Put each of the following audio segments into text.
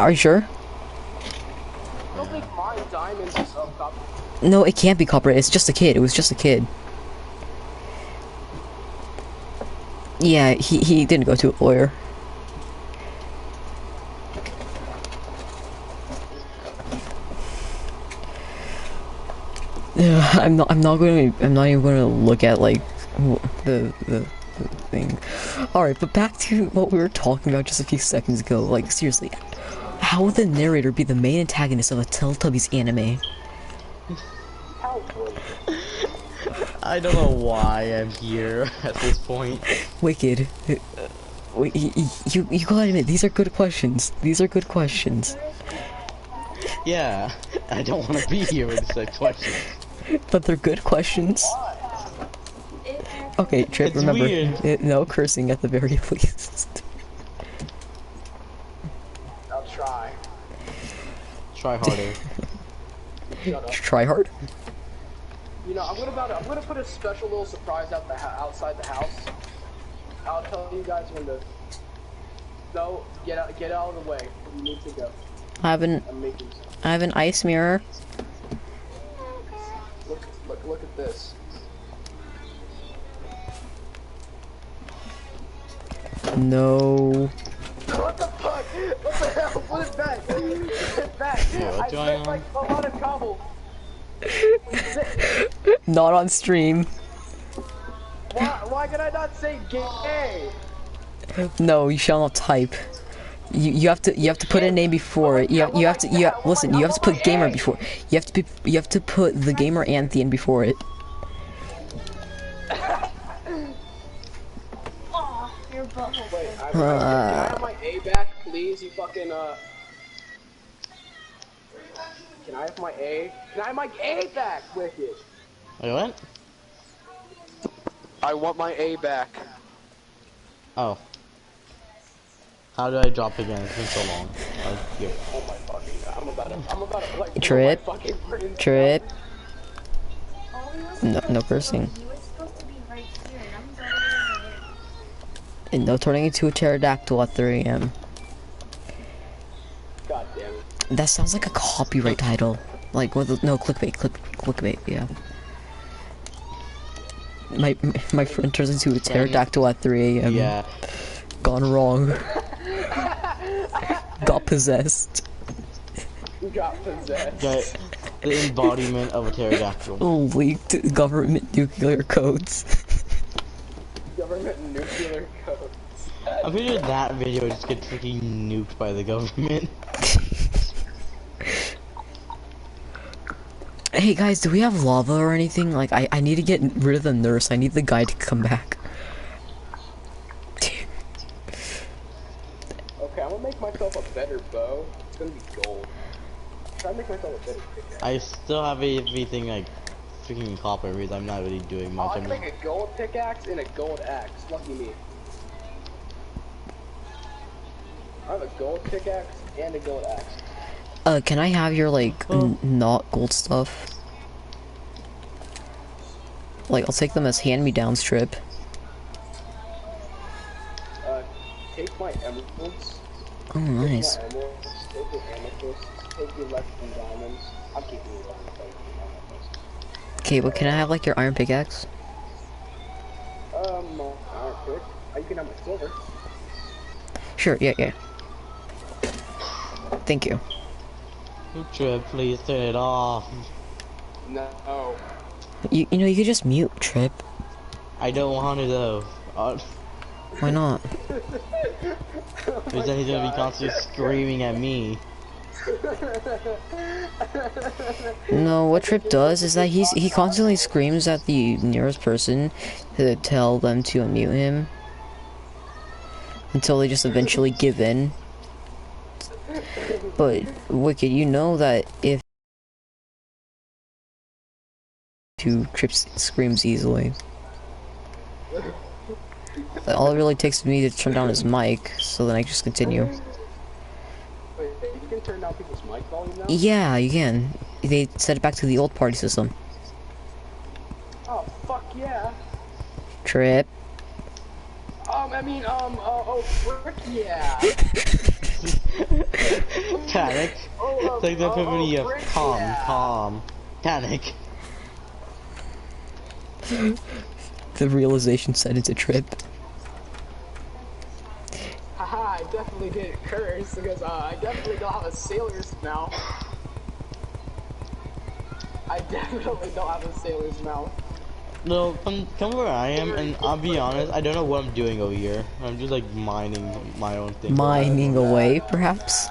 Are you sure? I don't think my diamonds is copper. No, it can't be copper. It's just a kid. It was just a kid. Yeah, he didn't go to a lawyer. Yeah, I'm not even going to look at like the thing. All right, but back to what we were talking about just a few seconds ago. Like seriously, how would the narrator be the main antagonist of a Teletubbies anime? How would? I don't know why I'm here at this point. Wicked. Wait, you gotta admit, these are good questions. These are good questions. Yeah, I don't want to be here with such questions. But they're good questions. Okay, Trip, It's remember, weird. no cursing at the very least. I'll try. Try harder. Shut up. Try hard? You know, I'm gonna put a special little surprise outside the house. I'll tell you guys when to go. Get out of the way. You need to go. I have an ice mirror. Look at this. No. What the fuck? What the hell? Put it back. Put it back. Yeah, what's I going spent on? like a lot of cobble. Not on stream. Why can I not say gay? No, you shall not type. You have to put a name before it. You have to listen. You have to put gamer before. You have to put the gamer Anthean before it. Aw, your butthole. Wait, can I have my A back, please? You fucking Can I have my A? Can I have my A back, Wicked? Wait, what? I want my A back. Oh. How did I drop again? It's been so long. Here. Oh my fucking god, I'm about to like Trip. my fucking brains Trip. All he was No, supposed no to cursing. be- He was supposed to be right here, and I'm better over there. And no turning into a pterodactyl at 3 a.m. God damn it. That sounds like a copyright title. Like with no clickbait, clickbait, yeah. My friend turns into a pterodactyl at 3 a.m. Yeah. Gone wrong. Got possessed. You got possessed. Get the embodiment of a pterodactyl. Leaked government nuclear codes. Government nuclear codes. I'm pretty sure that video just gets freaking nuked by the government. Hey guys, do we have lava or anything? Like, I need to get rid of the nurse. I need the guy to come back. Okay, I'm gonna make myself a better bow. It's gonna be gold. Try to make myself a better pickaxe. I still have everything like freaking copper because I'm not really doing much. I I'm can just... make a gold pickaxe and a gold axe. Lucky me. I have a gold pickaxe and a gold axe. Can I have your, like, not gold stuff? Like, I'll take them as hand-me-downs, Trip. Take my emeralds. Oh, nice. Take my emeralds. Take your amethyst. Take your Lexington diamonds. I'm keeping your diamonds. I'm keeping your amethyst. Okay, but can I have, like, your iron pickaxe? Iron pick. You can have my silver. Sure, yeah. Thank you. Trip, please turn it off. No. You know, you could just mute, Trip. I don't want to though. Why not? Because then he's gonna be constantly screaming at me. No, what Trip does is that he constantly screams at the nearest person to tell them to unmute him. Until they just eventually give in. But, Wicked, you know that if Trip screams easily. All it really takes is me to turn down his mic, so then I just continue. Wait, you can turn down people's mic volume now? Yeah, you can. They set it back to the old party system. Oh, fuck yeah. Trip. Oh, frick yeah. Panic. It's like the epiphany of Rick, calm, yeah. calm. Panic. The realization said it's a trip. Haha, I definitely didn't curse because I definitely don't have a sailor's mouth. I definitely don't have a sailor's mouth. No, come where I am, and I'll be honest, I don't know what I'm doing over here. I'm just like mining my own thing. Mining away, perhaps?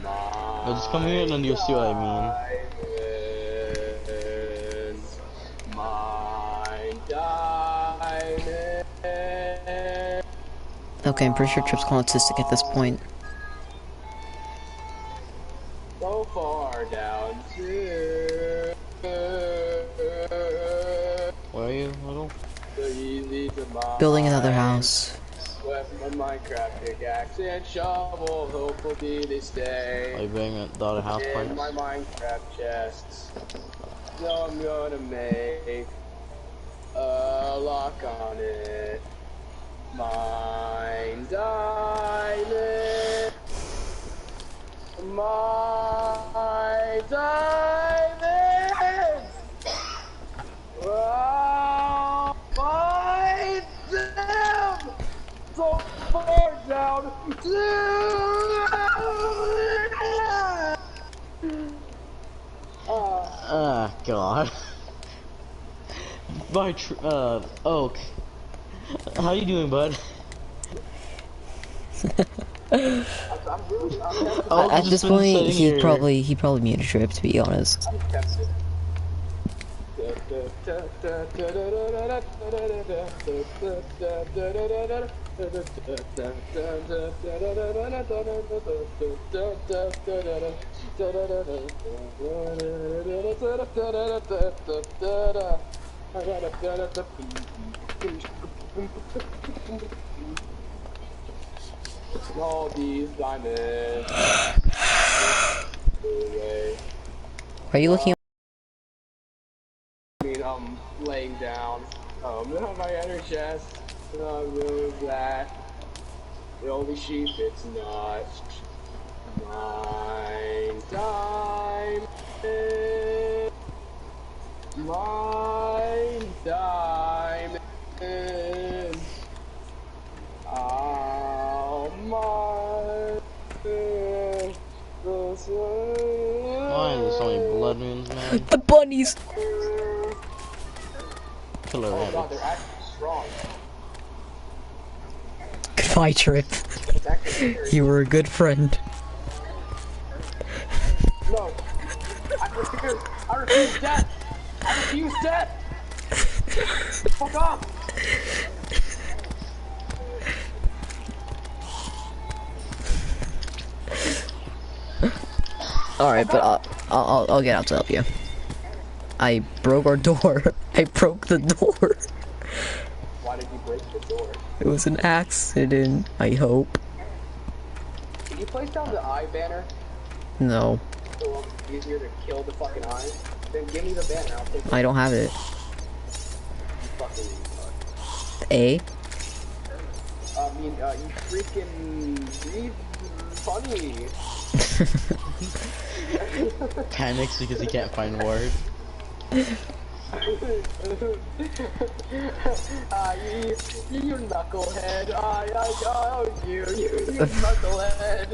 No, just come here and then you'll see what I mean. Okay, I'm pretty sure Trip's calling autistic at this point. So far down to Where are you, little? so easy to mine. Building another house. With my Minecraft pickaxe and shovel, hopefully they Are stay you bringing the other house in parts? my Minecraft chests. So I'm gonna make a lock on it. Mine diamond. My diamonds! Oh, find them! So far down Ah, God. Bye, Oak. How you doing, bud? I'm Oh, At just this been point, sitting here. he probably made a trip, to be honest. tempted. All these diamonds. Are you looking? I mean, I'm laying down. My inner chest. Remove that. Holy sheep, it's not mine. Diamond. Mine. Diamond. Oh, mine. Why is there so many blood moons, man? The bunnies! Killer Oh god, rabbits. they're actually strong. Goodbye, Trip. It's actually very You were a good friend. No. I refuse death! I refuse death! Fuck off! Alright, but I'll get out to help you. I broke our door. I broke the door. Why did you break the door? It was an accident, I hope. Can you place down the eye banner? No, So it's easier to kill the fucking eye? Then give me the banner, I'll take it. I don't have it. You fucking A? you freaking read funny. Panics because he can't find words. You knucklehead. You knucklehead.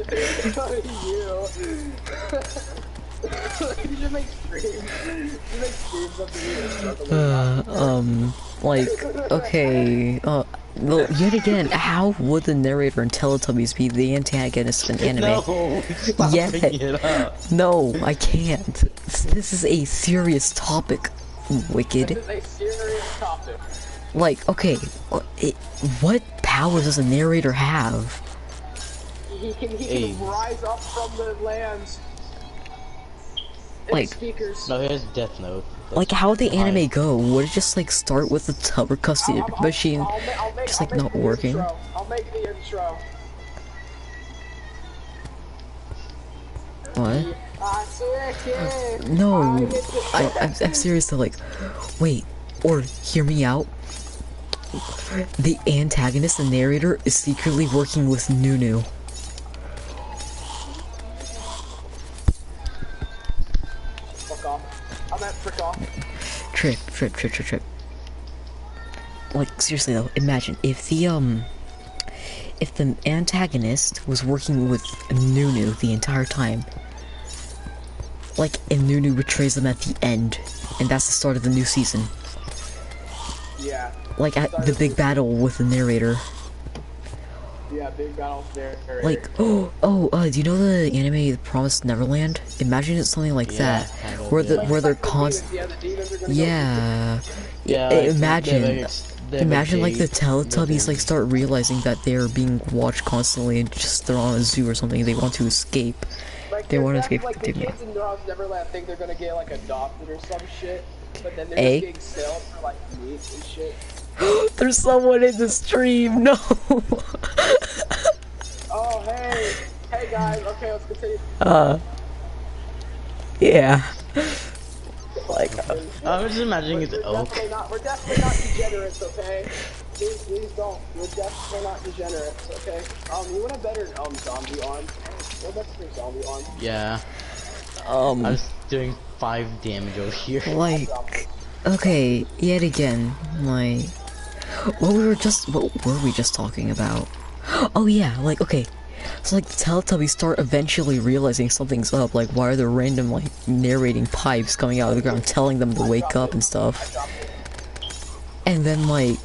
You should make streams. You should make streams of the Like, okay, well, yet again, how would the narrator in Teletubbies be the antagonist in anime? No, stop Yeah. picking it up. No, I can't. This is a serious topic, Wicked. This is a serious topic. Like, okay, what powers does a narrator have? He can AIDS. rise up from the lands. Like- speakers. No, here's Death Note. Like, how would the anime go? Would it just, like, start with the Tubber custody machine just, like, not working? I'll make the intro. What? No, I'm serious though, like, wait, or hear me out. The antagonist, the narrator, is secretly working with Nunu. off. I'm at frick off. Trip. Like, seriously though, imagine if the antagonist was working with Nunu the entire time. Like, and Nunu betrays them at the end, and that's the start of the new season. Yeah. Like, at the big battle with the narrator. Yeah, big battles there. Like, do you know the anime The Promised Neverland? Imagine it's something like that, kind of, where yeah. where they're the constant. demons, yeah, the demons are gonna Yeah. Yeah. Imagine like the Teletubbies like start realizing that they're being watched constantly and just they're on a zoo or something. They want to escape. Like, They want to that's escape like from the Disney. kids in Promised Neverland think they're gonna get like adopted or some shit, but then they're Eh? just getting sold for like meat and shit. There's someone in the stream. No. Oh hey guys, okay, let's continue. Yeah. Like, I'm just imagining it's oak. We're definitely not degenerates, okay? Please don't. We're definitely not degenerates, okay? You want a better zombie arm? What about your zombie arm? Yeah. I was doing 5 damage over here. like, okay, yet again, like, what were we just talking about? Oh yeah, like, okay, so like the Teletubbies start eventually realizing something's up, like why are there random like narrating pipes coming out of the ground telling them to wake up and stuff? And then like,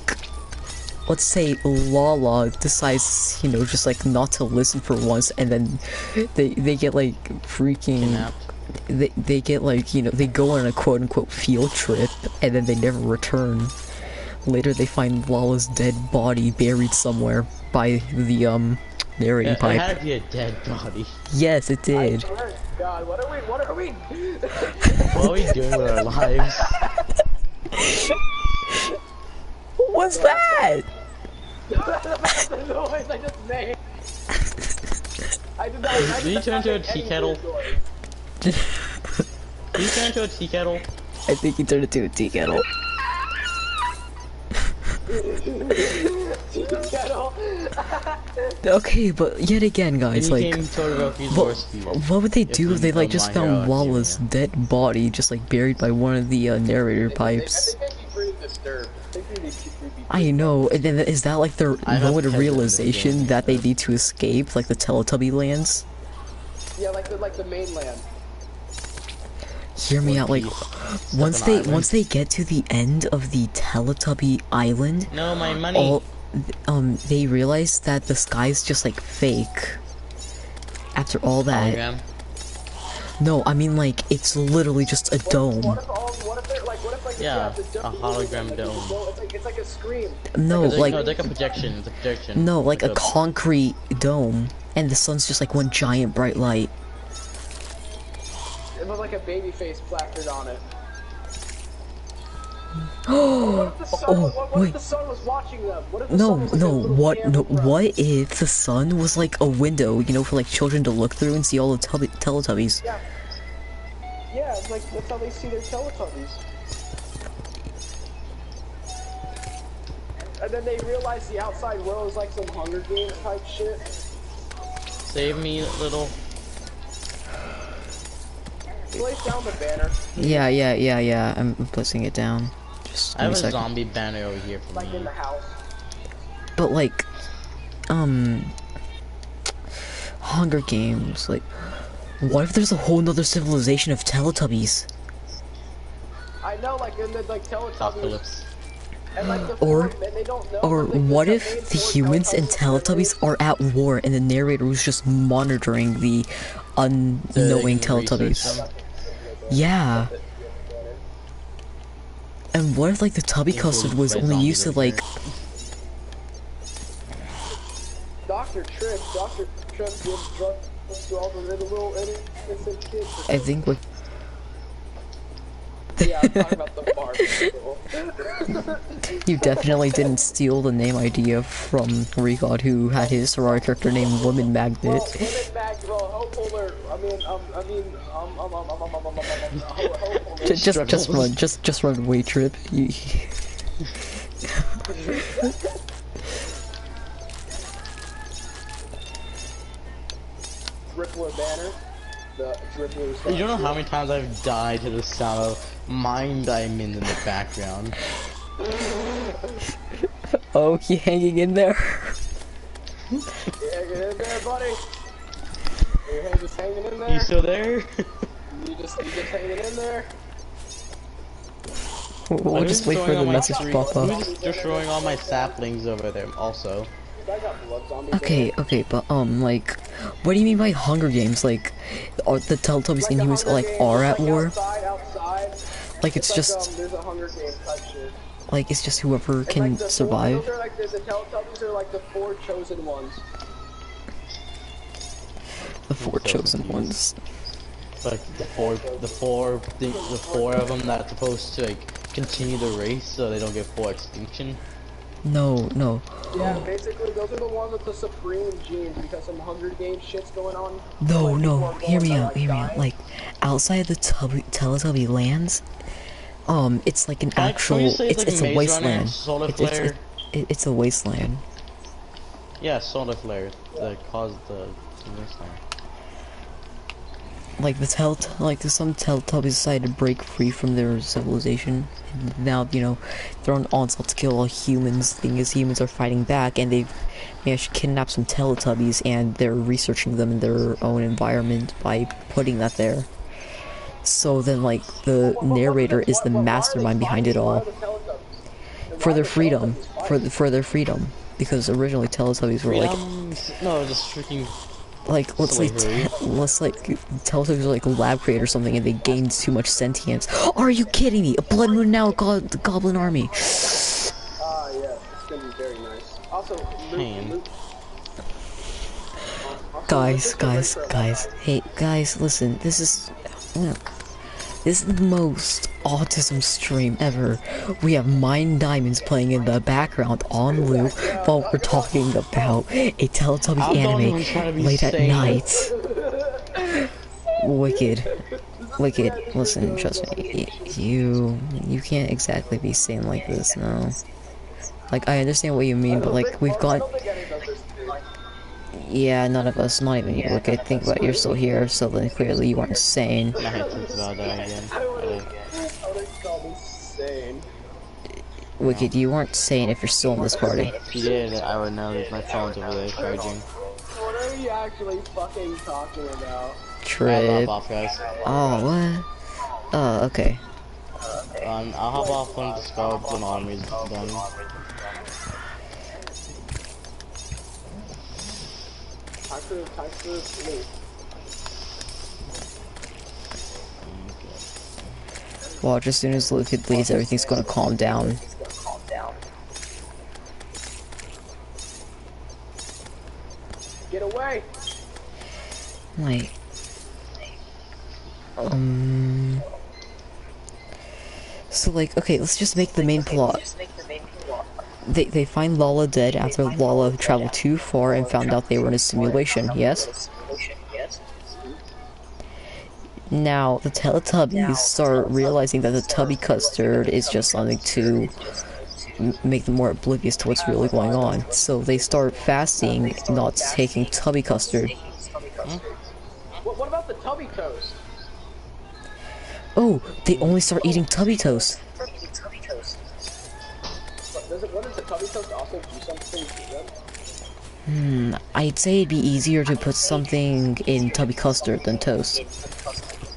let's say Lala decides, you know, just like not to listen for once, and then they get like freaking Kidnapped. they get like, you know, they go on a quote-unquote field trip and then they never return. Later they find Lala's dead body buried somewhere by the narrating It pipe. had to be a dead body. Yes, it did. God, what are we? What are we doing with our lives? What's that? The noise I just made. I did not. Did you turn into a tea kettle? Did you turn into a tea kettle? I think he turned into a tea kettle. Okay, but yet again, guys, like, what would they do if they like just found Lala's dead body just like buried by one of the narrator pipes? I think they'd be pretty disturbed. I think they'd be I know, and then is that like their I have moment of peasant in the realization game, that they so- need to escape, like the Teletubby lands? Yeah, like the mainland. Hear me out, like, once they get to the end of the Teletubby island, No, my money. they realize that the sky's just like fake. After all that, Hologram. no, I mean like it's literally just a dome. What if they're like, Yeah, the a hologram dome. It's like a scream. No, like No, it's like a projection. It's a projection. no, like a concrete dome, and the sun's just like one giant bright light. It looked like a baby face plastered on it. What if the sun, what if the sun was watching them? What if the sun was like a little camera front? What if the sun was like a window, you know, for like children to look through and see all the Teletubbies? Yeah. Yeah, it's like that's how they see their Teletubbies. And then they realize the outside world is like some Hunger Games type shit. Save me, little. Place down the banner. Yeah. I'm placing it down. Just I give have me a a second. zombie banner over here for Like in me. the house. But like, Hunger Games, like, what if there's a whole nother civilization of Teletubbies? I know, like in the like Teletubbies. Apocalypse. And like the Or- form, and they don't know. Or but, like, what the if main the four humans and Teletubbies are at war and the narrator was just monitoring the unknowing Teletubbies? Yeah. And what if like the Tubby custard was only used to like Dr. Tripp gives drugs to all the little innocent kids. I think what Yeah, I'm talking about the bar. you definitely didn't steal the name idea from Recod, who had his sorority character named Woman Magnet. Women Maxwell, Hope Holder. Hope Holder. Just run away, Trip. Rippler banner. the dribblers. You don't know how many times I've died to the sound of Mine Diamond in the background. Oh, he hanging in there. Yeah, get in there, buddy. Your hand just hanging in there. You still there? You just hanging in there. We'll just wait for the message to pop up. Who's destroying all my saplings over there also? I got blood zombies. Okay, okay, but like, what do you mean by Hunger Games? Like, are the Teletubbies and humans like are at war? Outside. Like it's just there's a Hunger Games type shit. like it's just whoever It's can like the survive. Those are like the Teletubbies are like the 4 chosen ones. The 4 chosen ones. Like the four of them that are supposed to like continue the race so they don't get full extinction. No, no, Yeah, basically those are the ones with the supreme genes because some Hunger Games shit's going on. no, Like, no. people are Hear me going out, to, hear me out. dying. Like outside the Teletubby lands, it's like an Can you actual. say It's like a Maze Runner, wasteland. Solar It's Flare? it's a wasteland. Yeah, solar flare that caused the wasteland. Like some Teletubbies decided to break free from their civilization. And now, they're on onslaught to kill all humans. Thing is, humans are fighting back, and they've managed to kidnap some Teletubbies, and they're researching them in their own environment by putting that there. So then, like, the narrator is the mastermind behind it all. For their freedom. For their freedom. Because originally Teletubbies were like... No, just freaking... Like, let's like Teletubbies are like a lab created or something, and they gained too much sentience. Are you kidding me? A Blood Moon now, the Goblin Army. Yeah, it's gonna be very nice. Also, Luke, Guys, hey, guys, listen, this is the most autism stream ever. We have Mine Diamonds playing in the background on loop while we're talking about a Teletubbies anime late at night. Wicked, listen, trust me, you can't exactly be saying like this, no. Like, I understand what you mean, but like, we've got... Yeah, none of us, not even you. Okay, think about it, you're still here, so then clearly you aren't sane. I had to think about that again. Wicked, you weren't sane if you're still in this party. If you did, I would know that my phone's over there charging. What are you actually fucking talking about? Trip. I'll hop off, guys. Oh, what? Oh, okay. I'll hop off when the Skeleton Army's done. Time for sleep. Watch, as soon as Luke leaves, everything's gonna calm down. Get away! Like... So, like, okay, let's just make the main plot. They find Lala dead after Lala traveled too far and found out they were in a simulation, yes? Now, the Teletubbies start realizing that the Tubby Custard is just something to make them more oblivious to what's really going on. So they start fasting, not taking Tubby Custard. What about the Tubby Toast? Oh, they only start eating Tubby Toast. What does the Tubby Toast also do something to them? I'd say it'd be easier to put something in Tubby Custard than toast.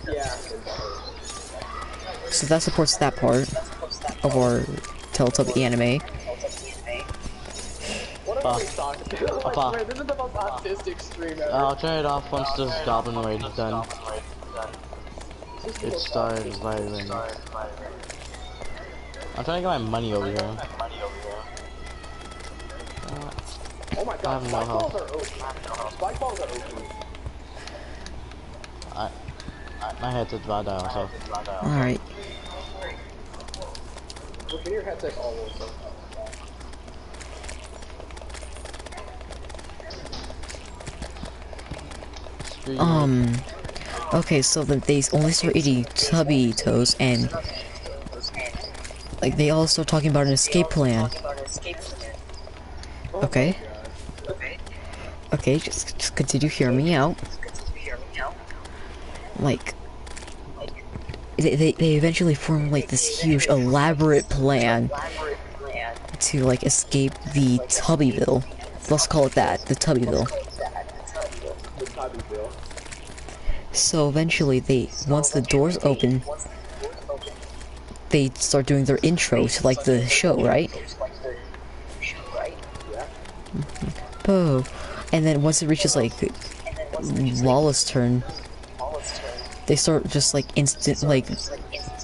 Yeah. So that supports that part of our Teletubby anime. What are we talking about? I swear, this is the most autistic stream ever. I'll turn it off once this Goblin Raid is done. It started vibing. I'm trying to get my money over here. Oh my I god, have no spike balls health. are open. Spike balls are open. My headset's about to die also. Alright. Look at your headset all over. Okay, so then they only start eating Tubby Toast, and like they all start talking about an escape plan. Okay. Okay, just continue hearing me out. like they eventually form like this huge elaborate plan to like escape the Tubbyville. Let's call it that, the Tubbyville. The Tubbyville. So eventually once the doors open, they start doing their intro to like the show, right? Yeah. Oh, and then once it reaches like Lawless' turn, they start just like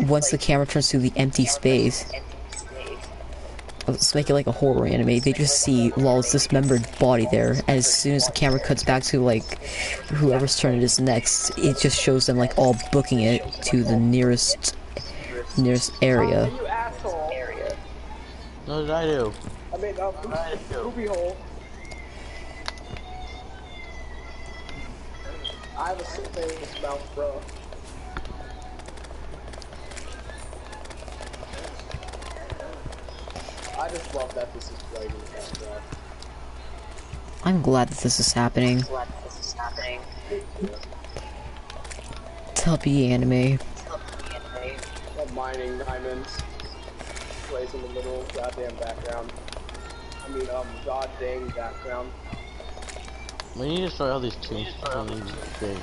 once the camera turns to the empty space. Let's make it like a horror anime. They just see Lawless' dismembered body there, and as soon as the camera cuts back to like whoever's turn it is next, it just shows them like all booking it to the nearest area. You asshole. What did I do? I mean, booby hole. I have a famous mouth, bro. I just love that this is playing in the background. I'm glad that this is happening. Tubby anime. Love mining diamonds. Plays in the middle, goddamn background. I mean, god dang background. We need to destroy all these trees. Great.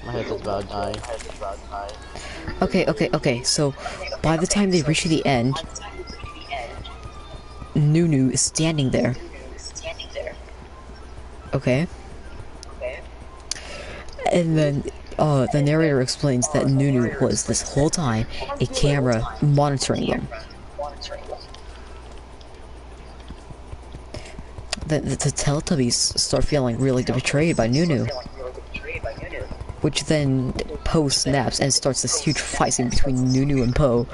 My headset's about to die. Okay, so by the time they reach the end, Nunu is standing there. Okay? And then the narrator explains that Nunu was this whole time a camera monitoring them. The Teletubbies start feeling really betrayed by Nunu, which then Po snaps and starts this huge fight scene between Nunu and Po.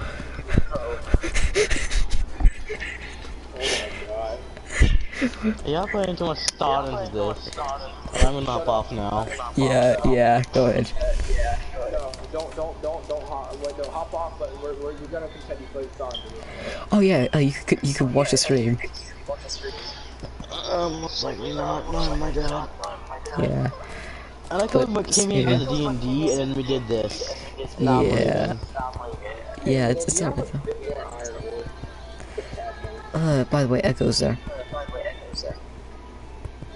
Y'all putting too much thought into this. I'm gonna hop off now. Yeah, go ahead. No, don't hop off, but you're gonna continue playing song. Oh yeah, you could watch the stream. Most likely not. No, my dad. Yeah. I like how we came in as D&D and then we did this. Not Yeah. Yeah, it's not bad though. By the way, Echo's there.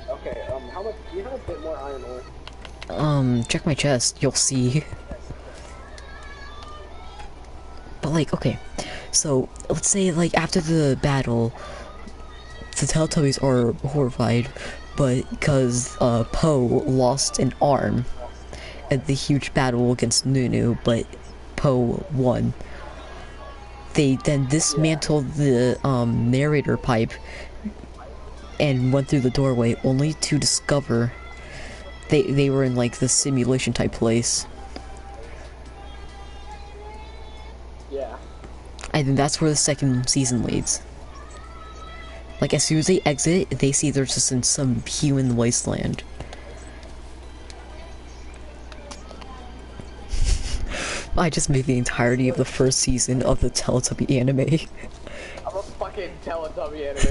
Okay, how much? Do you have a bit more iron ore? Check my chest, you'll see. But like, okay, so let's say like after the battle, the Teletubbies are horrified, but because Po lost an arm at the huge battle against Nunu, but Po won. They then dismantled the narrator pipe and went through the doorway, only to discover they were in like the simulation type place. Yeah. I think that's where the second season leads. Like as soon as they exit, they see they're just in some human wasteland. I just made the entirety of the first season of the Teletubby anime. I'm a fucking Teletubby anime.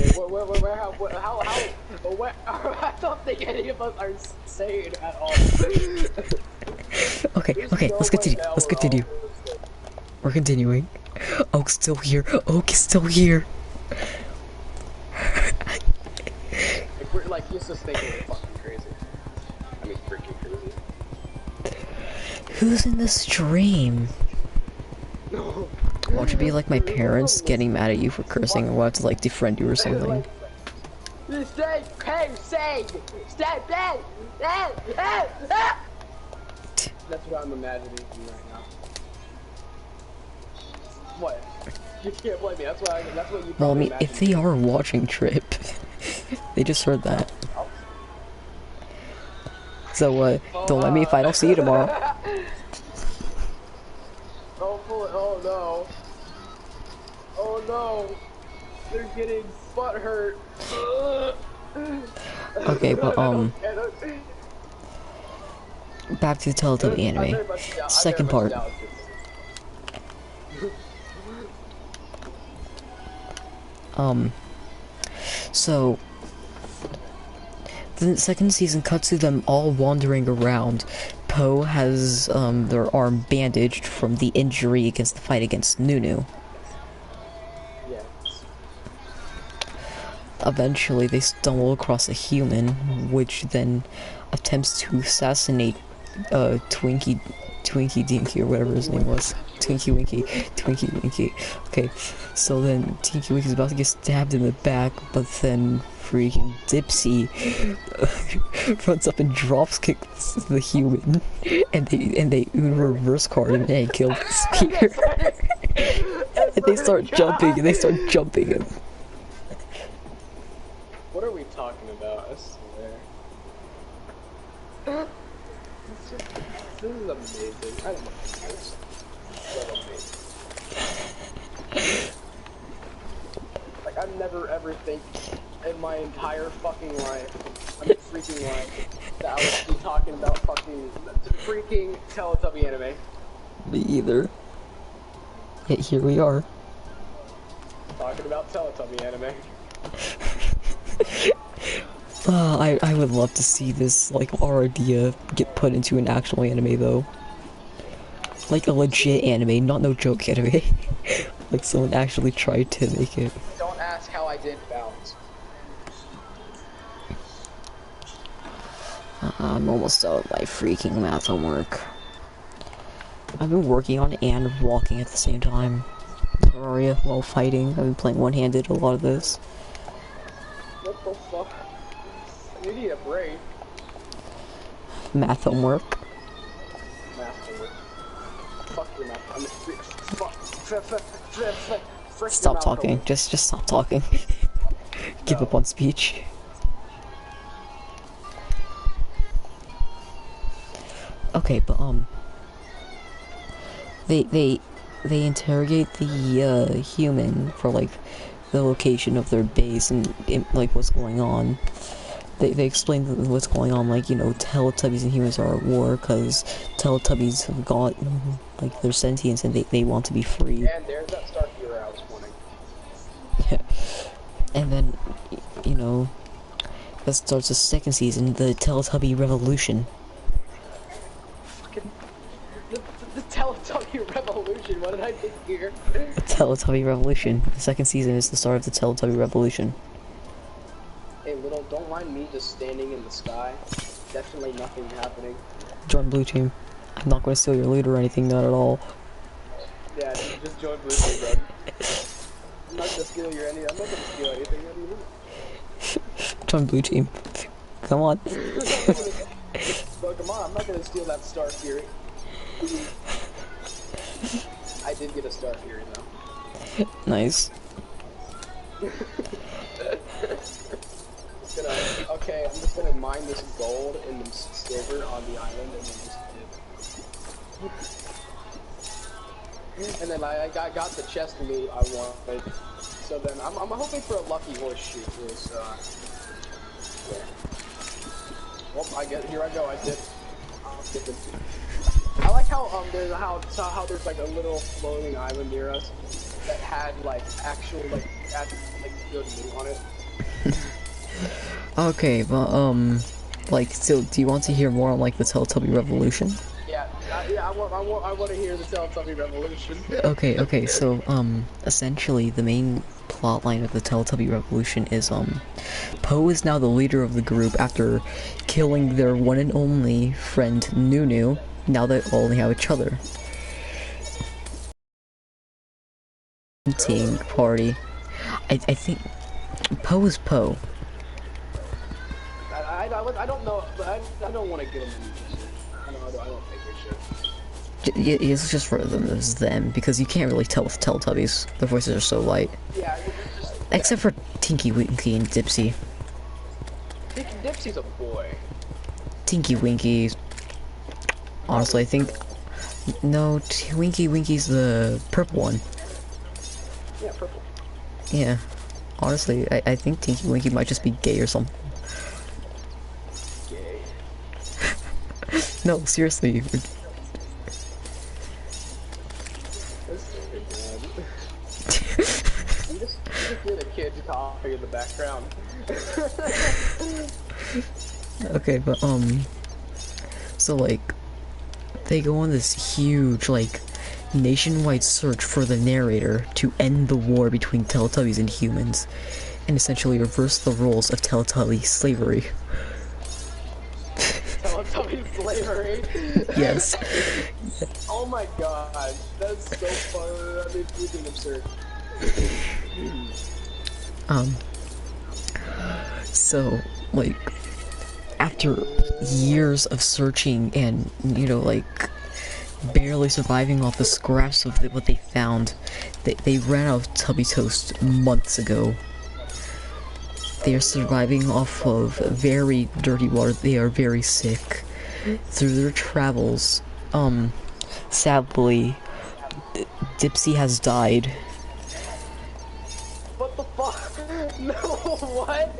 I don't think any of us are sane at all. Okay, let's continue. We're continuing. Oak's still here. Oak is still here. Like, he's just thinking we're fucking crazy. I mean, freaking crazy. Who's in the stream? Won't you be like my parents getting mad at you for cursing and want to like defriend you or something? Stay dead! That's what I'm imagining right now. What? You can't blame me. That's what you. Well, I mean, if they are watching Trip, they just heard that. So, don't let me if I don't see you tomorrow. Oh no. Oh no. They're getting butt hurt. Okay, but, back to the Teletubby anime. Second part. So, the second season cuts to them all wandering around. Poe has their arm bandaged from the injury against the fight against Nunu. Yeah. Eventually, they stumble across a human, which then attempts to assassinate Twinkie Dinky, or whatever his name was. Twinkie Winky. Okay, so then Tinky Winky's about to get stabbed in the back, but then freaking Dipsy runs up and drops kicks the human, and they reverse card him and kill the spear. And they start jumping, and What are we talking about? I swear. This is amazing. I love this. So amazing. Like, I've never ever think in my entire fucking life, freaking life, that I would be talking about freaking Teletubby anime. me either. Yet here we are. Talking about Teletubby anime. I would love to see this, like, our idea get put into an actual anime, though. Like a legit anime, not no joke anime. Like someone actually tried to make it. Don't ask how I did balance. I'm almost out of my freaking math homework. I've been working on and walking at the same time. Terraria while fighting. I've been playing one-handed a lot of this. What the fuck? You need a break. Math homework. Math homework. Fuck your math. I'm frick Stop your talking. homework. Just stop talking. Give up on speech. Okay, but they interrogate the human for like the location of their base and like what's going on. They explain what's going on, like, you know, Teletubbies and humans are at war because Teletubbies have got like their sentience and they want to be free. And there's that Stark Hero I was wanting. And then, you know, that starts the second season, the Teletubby Revolution. Fucking the Teletubby Revolution. What did I think here? The Teletubby Revolution. The second season is the start of the Teletubby Revolution. Hey, little, don't mind me just standing in the sky. Definitely nothing happening. Join Blue Team. I'm not going to steal your loot or anything, not at all. Yeah, just join Blue Team, bro. I'm not gonna steal your anything. I'm not gonna steal anything. What do you mean? Join Blue Team. Come on. Bro, come on, I'm not gonna steal that Star Fury. I did get a Star Fury though. Nice. Okay, I'm just gonna mine this gold and this silver on the island and then just and then I got the chest loot I wanted. So then I'm hoping for a lucky horseshoe for this yeah. Well, here I go, I did. I like how how there's like a little floating island near us that had like actual like good loot on it. Okay, but like, so do you want to hear more on like the Teletubby Revolution? Yeah, I want to hear the Teletubby Revolution. Okay, so essentially the main plot line of the Teletubby Revolution is Poe is now the leader of the group after killing their one and only friend Nunu. Now they only have each other. Team party. I think Poe is Poe. I don't know, but I don't want to give them any shit. I don't think we should. It's just for them as them, because you can't really tell with Teletubbies. Their voices are so light. Yeah, just, Except for Tinky Winky and Dipsy. Dipsy's a boy. Tinky Winky. Honestly, I think... No, Winky Winky's the purple one. Yeah, purple. Yeah. Honestly, I think Tinky Winky might just be gay or something. Gay. No, seriously. That's stupid, man. You just hear the kids talking in the background. Okay, but so like they go on this huge like nationwide search for the narrator to end the war between Teletubbies and humans and essentially reverse the roles of Teletubby slavery. Teletubby slavery. Yes. Oh my god, that's so fun. I mean, freaking absurd. So like after years of searching and you know like barely surviving off the scraps of what they found, they ran out of Tubby Toast months ago. They are surviving off of very dirty water. They are very sick. Through their travels, sadly, Dipsy has died. What the fuck? No, what?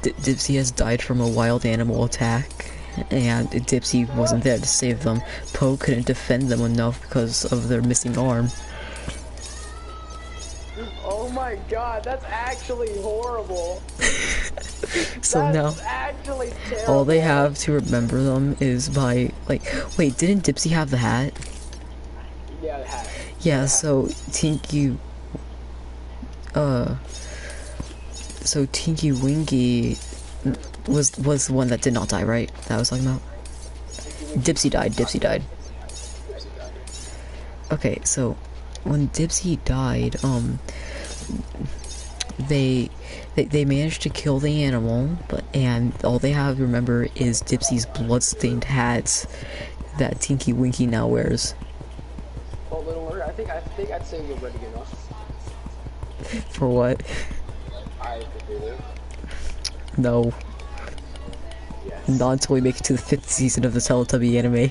Dipsy has died from a wild animal attack, and Dipsy wasn't there to save them. Poe couldn't defend them enough because of their missing arm. Oh my god, that's actually horrible. So That's now, actually terrible. all they have to remember them is by, like, wait, didn't Dipsy have the hat? Yeah, it has. Yeah, so Tinky, so Tinky Winky was the one that did not die, right? That I was talking about? Dipsy died, Dipsy died. Okay, so when Dipsy died, they managed to kill the animal, and all they have to remember is Dipsy's blood-stained hats that Tinky Winky now wears. Oh, little I think I'd say we're ready enough. For what? I think we do. No. Yes. Not until we make it to the 5th season of the Teletubby anime.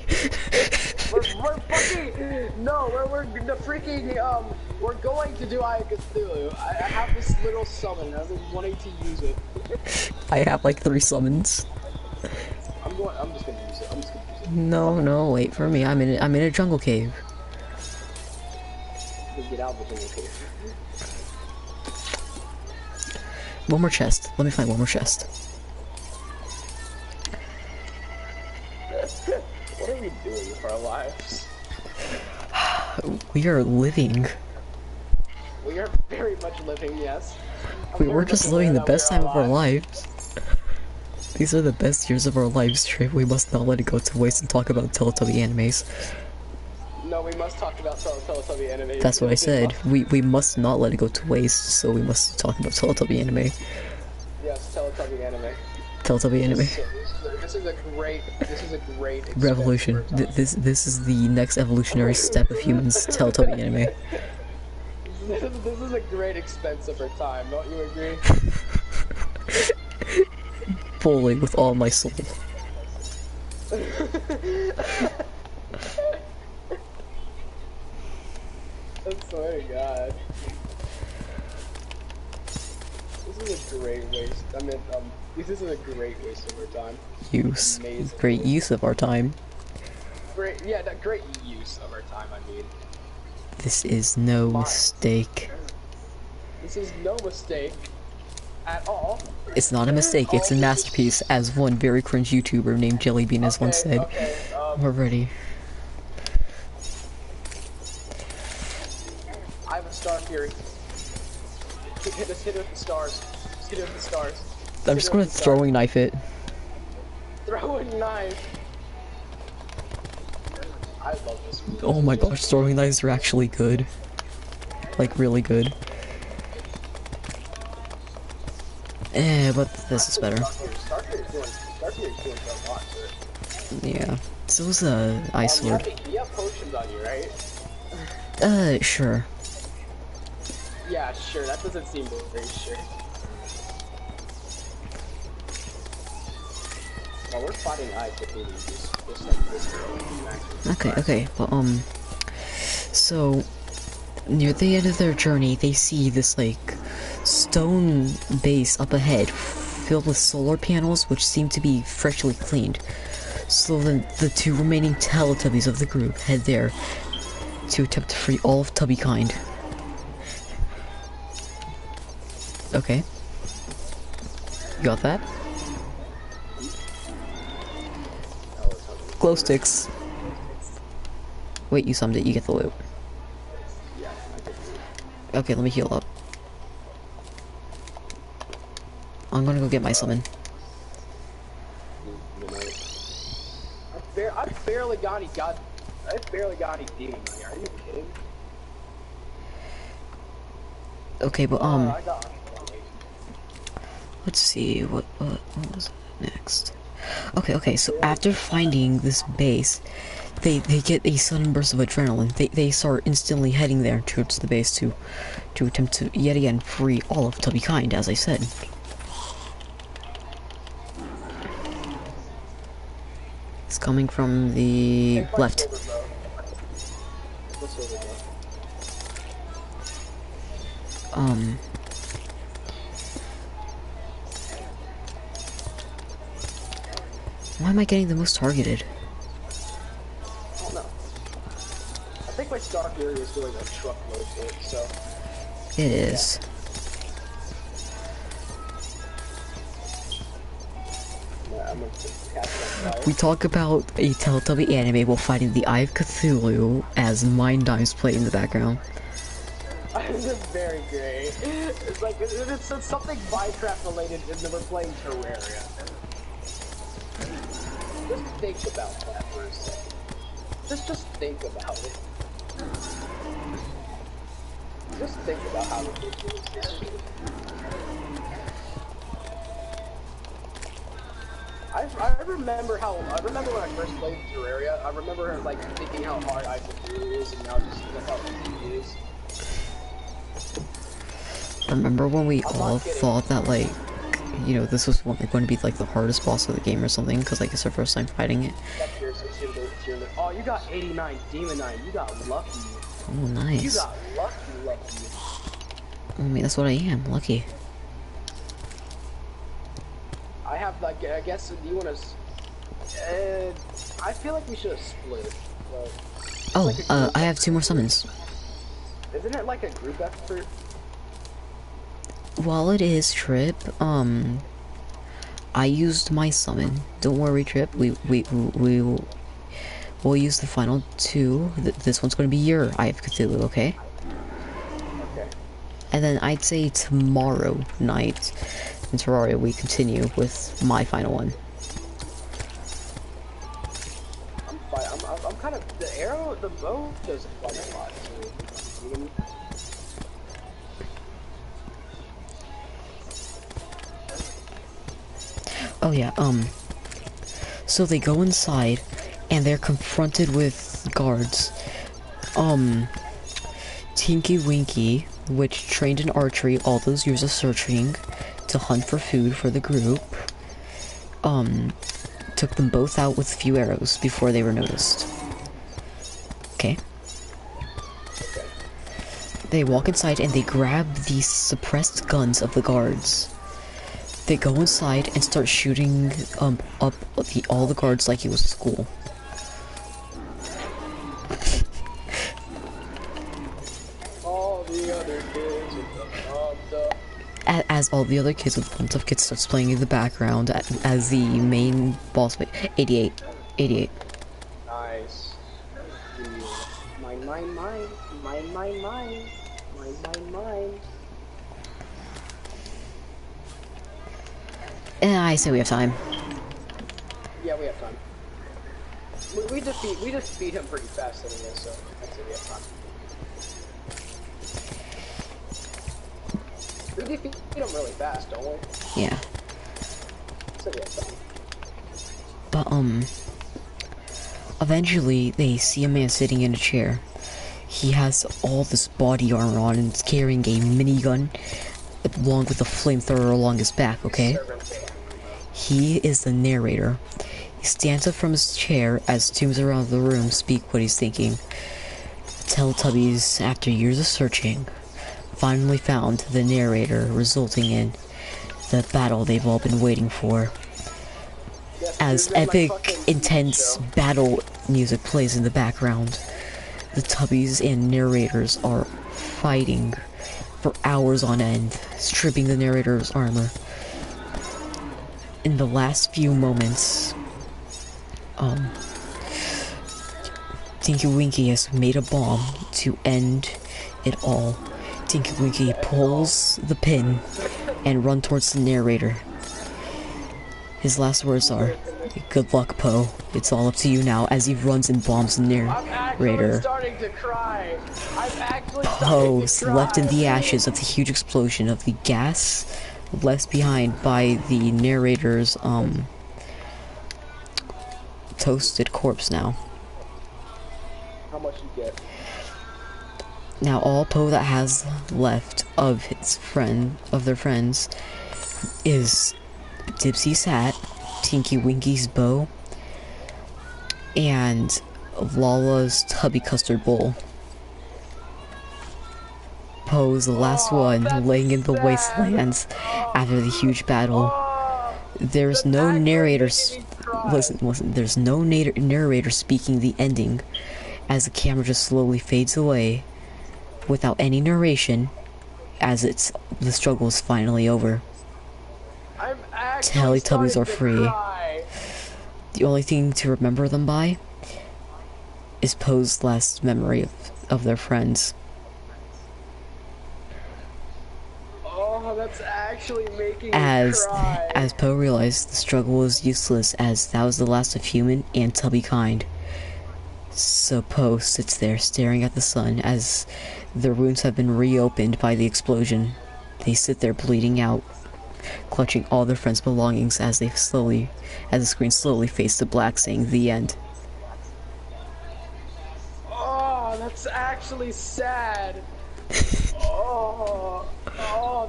We're fucking no. We're the freaking We're going to do Eye of Cthulhu. I have this little summon. I've been wanting to use it. I have like 3 summons. I'm just gonna use it. I'm just gonna use it. No, wait for me. I'm in a jungle cave. We'll get out of the jungle cave. One more chest. Let me find one more chest. What are we doing with our lives? We are living. We are very much living, yes. We're just living the best time of our lives. These are the best years of our lives, Trip. We must not let it go to waste and talk about Teletubby animes. No, we must talk about Teletubby anime. That's what I said. We must not let it go to waste, so we must talk about Teletubby anime. Yes, Teletubby anime. Teletubby anime. This is a great Revolution. expense of our time. This is the next evolutionary step of humans. Teletubby anime. This is a great expense of our time, don't you agree? Fully, with all my soul. I swear to God. This is a great waste. I mean, this is a great waste of our time. Use. Amazing. Great use of our time. Great, yeah, that great use of our time, I mean. This is no mistake. This is no mistake at all. It's not a mistake, it's a masterpiece, as one very cringe YouTuber named Jellybean has once said. Okay, We're ready. I have a star theory. Hit us, hit it with the stars. Just hit it with the stars. I'm just gonna throwing knife it. Throwing knife. I love this movie. Oh my gosh, throwing knives are actually good. Like, really good. But this is better. Star Theory's doing a lot to it. Yeah. So is ice sword. You have potions on you, right? Sure. Yeah, sure. That doesn't seem very sure. While we're fighting ice, if we just like this girl, Okay, but so near the end of their journey, they see this like stone base up ahead, filled with solar panels, which seem to be freshly cleaned. So then the 2 remaining Teletubbies of the group head there to attempt to free all of Tubby kind. Okay. You got that? glow sticks. Wait, you summed it. You get the loot. Yeah, I did. Okay, let me heal up. I'm gonna go get my summon. I barely got any demon money. Are you kidding? Okay, but I got let's see what was next. Okay, so after finding this base, they get a sudden burst of adrenaline. They start instantly heading there towards the base to attempt to yet again free all of Tubby Kind, as I said. It's coming from the left. Why am I getting the most targeted? I don't know. I think my stock area is doing a truckload to it, so. It is. Yeah, I'm gonna just catch that fire. We talk about a Teletubby anime while fighting the Eye of Cthulhu as Mind Dimes play in the background. This is very great. It's like, it's something Minecraft related and then we're playing Terraria. Just think about that for a second. Just think about it. Just think about how ridiculous this is. I remember when I first played Terraria, I remember like thinking how hard Eye of Cthulhu is and now just look how easy it is. Remember when we all thought that, like, you know, this was going to be like the hardest boss of the game or something, because like it's our first time fighting it. Oh, you got 89 Demonite. You got lucky. Oh, nice. You got lucky. I mean, that's what I am, lucky. I have like, I guess, do you want to? I feel like we should have split. Oh, like I have 2 more summons. Isn't it like a group effort? While it is Trip, I used my summon. Don't worry, Trip. We'll use the final 2. This one's going to be your Eye of Cthulhu, okay? Okay. And then I'd say tomorrow night in Terraria we continue with my final one. I'm fine. I'm kind of the bow doesn't fly a lot. So, Oh yeah, so they go inside and they're confronted with guards. Tinky Winky, which trained in archery all those years of searching to hunt for food for the group, took them both out with a few arrows before they were noticed. Okay. They walk inside and they grab the suppressed guns of the guards. They go inside and start shooting up all the guards like it was school. all the other kids with the thumbs up. As all the other kids with thumbs up kids starts playing in the background as the main boss fight. 88. Nice. Mine. I say we have time. Yeah, we have time. We just beat him pretty fast anyway, so I'd say we have time. We defeat him really fast, don't we? Yeah. So we have time. But eventually they see a man sitting in a chair. He has all this body armor on and is carrying a minigun along with a flamethrower along his back, okay? He is the narrator. He stands up from his chair as tombs around the room speak what he's thinking. Teletubbies, after years of searching, finally found the narrator, resulting in the battle they've all been waiting for. As epic, intense battle music plays in the background, the Tubbies and narrators are fighting for hours on end, stripping the narrator's armor. In the last few moments, Tinky Winky has made a bomb to end it all. Tinky Winky pulls the pin and run towards the narrator. His last words are, "Good luck, Poe. It's all up to you now," as he runs and bombs the I'm actually narrator. starting to cry. I'm actually Poe, starting to cry. left in the ashes of the huge explosion of the gas left behind by the narrator's, toasted corpse now. How much you get? Now all Poe that has left of their friends is Dipsy's hat, Tinky Winky's bow, and Lala's tubby custard bowl. Poe's the last one laying in the wastelands after the huge battle. There's no narrator. Listen. There's no narrator speaking the ending, as the camera just slowly fades away, without any narration, as the struggle is finally over. I'm actually Teletubbies are starting to free. cry. The only thing to remember them by is Poe's last memory of their friends. Oh, that's actually making me As cry. Poe realized the struggle was useless, as that was the last of human and tubby kind. So Poe sits there staring at the sun as their wounds have been reopened by the explosion. They sit there bleeding out, clutching all their friends' belongings as the screen slowly fades to black, saying the end. Oh, that's actually sad. Oh,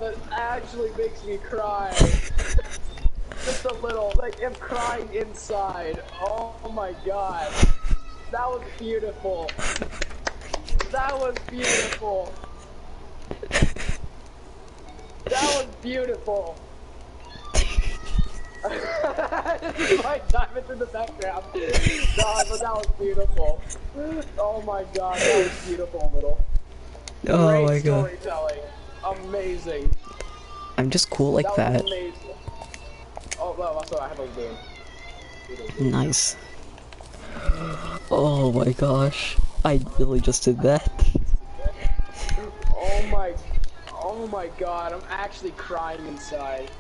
that actually makes me cry. Just a little, like I'm crying inside. Oh my god. That was beautiful. That was beautiful. That was beautiful. This is like diamonds in the background. No, but that was beautiful. Oh my god, that was beautiful, little. Oh Great my god. storytelling. Amazing. I'm just cool like Was that. amazing. Oh, well, also I have a game. Nice. Oh my gosh. I really just did that. Oh my god, I'm actually crying inside.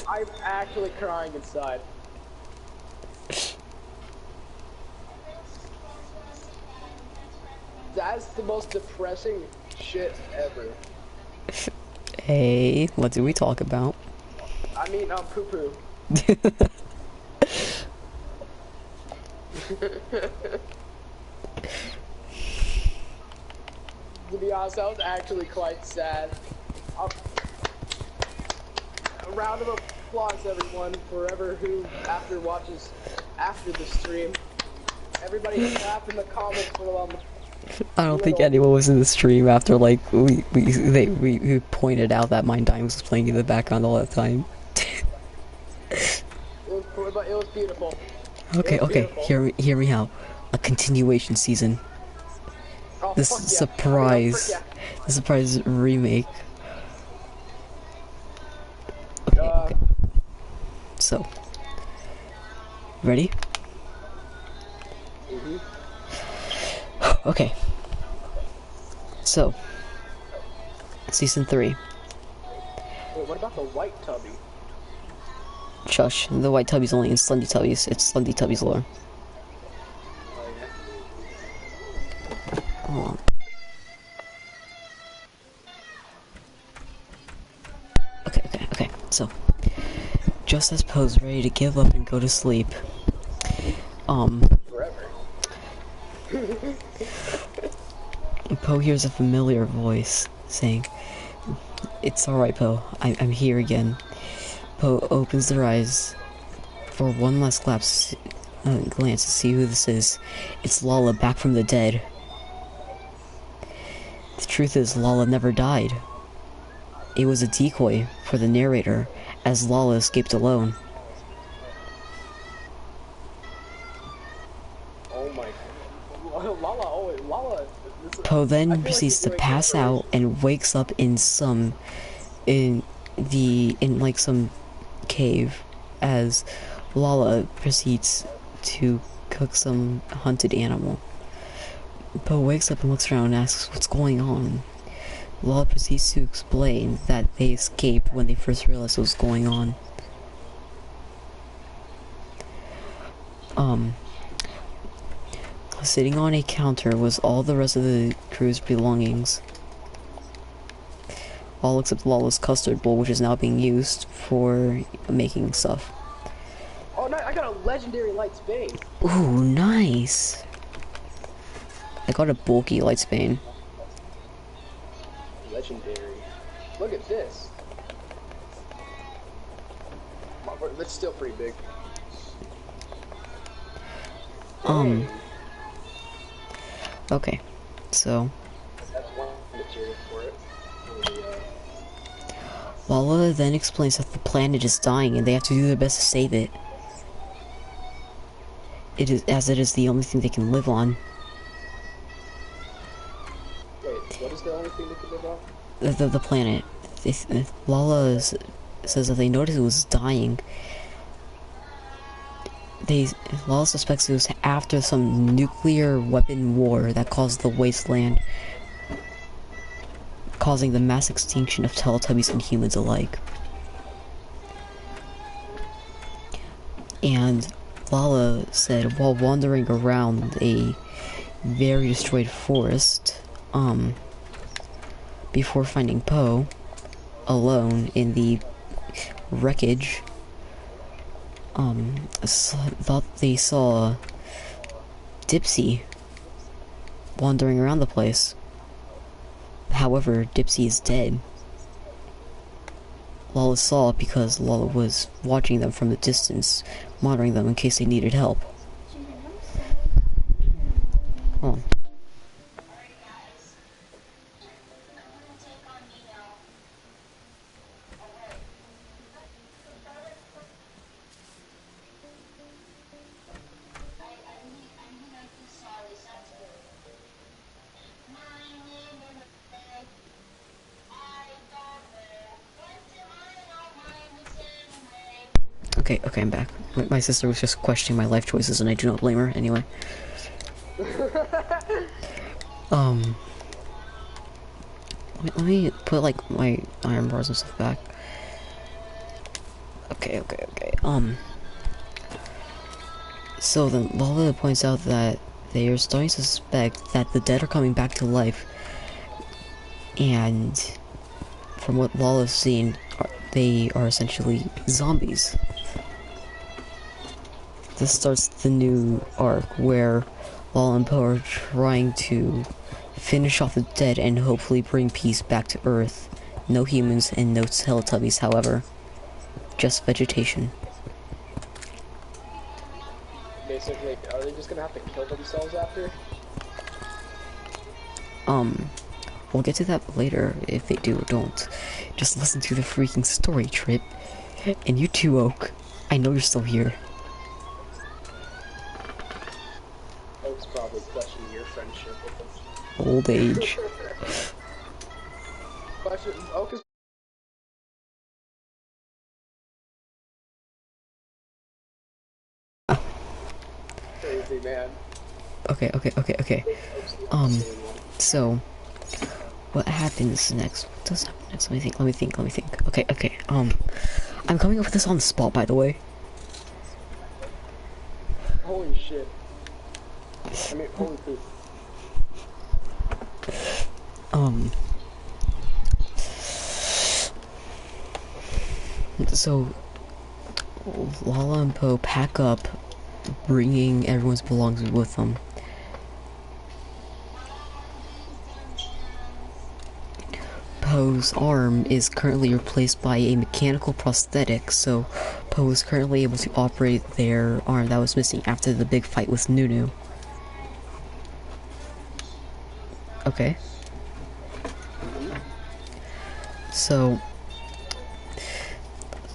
I'm actually crying inside. That's the most depressing shit ever. Hey, what do we talk about? I mean, poo poo. To be honest, that was actually quite sad. A round of applause, everyone, forever who watches after the stream. Everybody clap in the comments for I don't think anyone was in the stream after, like, we pointed out that Mind Dime was playing in the background all that time. It was beautiful. Okay, It was beautiful. hear me out. A continuation season. Oh, This fuck yeah. surprise, Yeah. the surprise remake. Okay. So, ready? Okay. So, season 3. Wait, what about the white tubby? Shush. The white tubby's only in Slendy Tubbies. It's Slendy Tubbies lore. Oh, yeah. Hold on. Okay. So, just as Poe's ready to give up and go to sleep, Forever. Poe hears a familiar voice saying, "It's alright, Poe. I'm here again." Poe opens their eyes for one last glance to see who this is. It's Lala, back from the dead. The truth is, Lala never died. It was a decoy for the narrator, as Lala escaped alone. Oh my. Lala. Poe I then feel like proceeds he's to doing pass it out and wakes up in some cave, as Lala proceeds to cook some hunted animal. Poe wakes up and looks around and asks what's going on. Lala proceeds to explain that they escaped when they first realized what was going on. Sitting on a counter was all the rest of the crew's belongings. All except Lala's custard bowl, which is now being used for making stuff. Oh no, I got a legendary light spade. Ooh, nice! I got a bulky light spade. Legendary. Look at this. That's still pretty big. Dang. Okay, so That's one material for it. Lala then explains that the planet is dying and they have to do their best to save it. It is the only thing they can live on. Wait, what is the only thing they can live on? The planet. Lala says that they noticed it was dying. Lala suspects it was after some nuclear weapon war that caused the wasteland, causing the mass extinction of Teletubbies and humans alike. And Lala said while wandering around a very destroyed forest, before finding Poe alone in the wreckage, thought they saw Dipsy wandering around the place. However, Dipsy is dead. Lala saw it because Lala was watching them from the distance, monitoring them in case they needed help. Hold on. Okay, I'm back. My sister was just questioning my life choices, and I do not blame her. Anyway. Let me put, like, my iron bars and stuff back. Okay. So then Lala points out that they are starting to suspect that the dead are coming back to life. And from what Lala's seen, they are essentially zombies. This starts the new arc where Lala and Poe are trying to finish off the dead and hopefully bring peace back to Earth. No humans and no Teletubbies, however. Just vegetation. Basically, are they just gonna have to kill themselves after? We'll get to that later if they do or don't. Just listen to the freaking story, Trip. And you too, Oak. I know you're still here. Oak's probably questioning your friendship with them. Old age. Oak is crazy, man. Okay. So what happens next? What does happen next? Let me think. Okay. I'm coming up with this on the spot, by the way. Holy shit. I mean, holy poop. So Lala and Poe pack up, bringing everyone's belongings with them. Poe's arm is currently replaced by a mechanical prosthetic, so Poe is currently able to operate their arm that was missing after the big fight with Nunu. Okay. So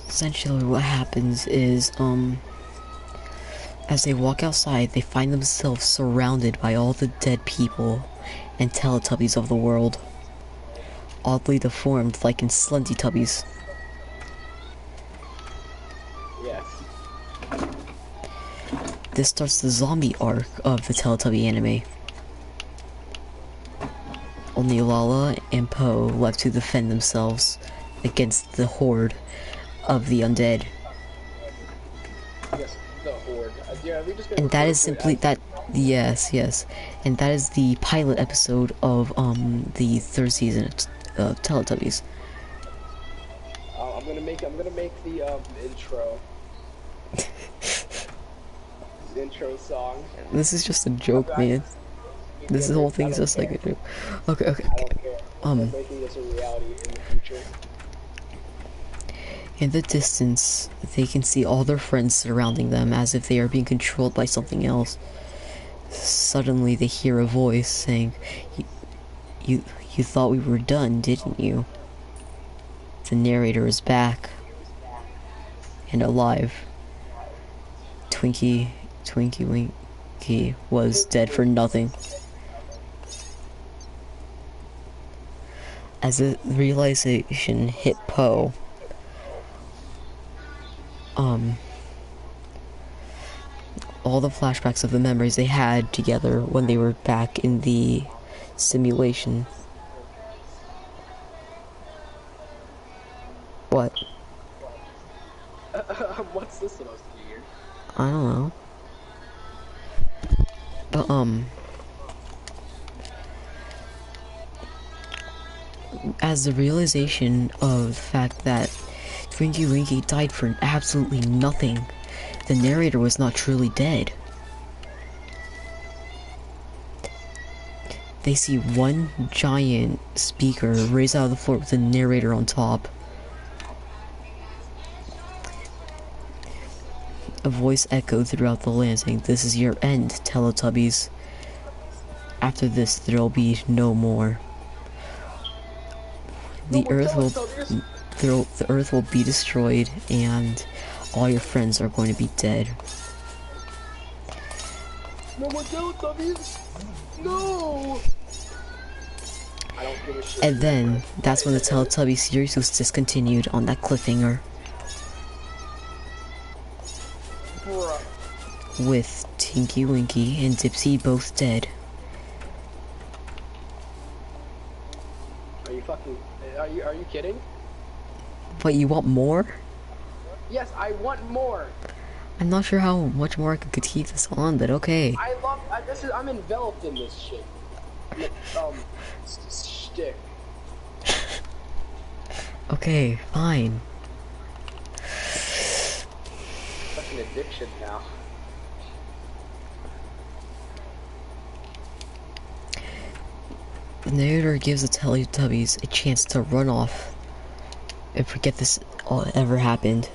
essentially what happens is, as they walk outside, they find themselves surrounded by all the dead people and Teletubbies of the world. Oddly deformed, like in Slendytubbies. Yes. this starts the zombie arc of the Teletubby anime. Only Lala and Po left to defend themselves against the horde of the undead. Yes, the horde. Yeah, we just gonna And that refer is to it simply as- that. Yes. And that is the pilot episode of the third season of Teletubbies. I'm gonna make the intro. The intro song. This is just a joke, man. This whole thing is just like a joke. Okay. I don't care. I'm making this a reality in the future. In the distance, they can see all their friends surrounding them as if they are being controlled by something else. Suddenly, they hear a voice saying, You thought we were done, didn't you?" The narrator is back and alive. Twinkie Winkie was dead for nothing. As the realization hit Po, all the flashbacks of the memories they had together when they were back in the simulation. What? What's this supposed to be here? I don't know. But, as the realization of the fact that Twinkie Winkie died for absolutely nothing, the narrator was not truly dead. They see one giant speaker raised out of the floor with the narrator on top. A voice echoed throughout the land saying, "This is your end, Teletubbies. After this, there'll be no more. The earth will be destroyed, and all your friends are going to be dead." No more Teletubbies! No! I don't give a shit. And then, that's when the Teletubby series was discontinued on that cliffhanger, Bruh. with Tinky Winky and Dipsy both dead. Are you kidding? But you want more? Yes, I want more. I'm not sure how much more I could keep this on, but okay. I'm enveloped in this shit. Shtick. Okay, fine. Such an addiction now. The narrator gives the Teletubbies a chance to run off and forget this all ever happened.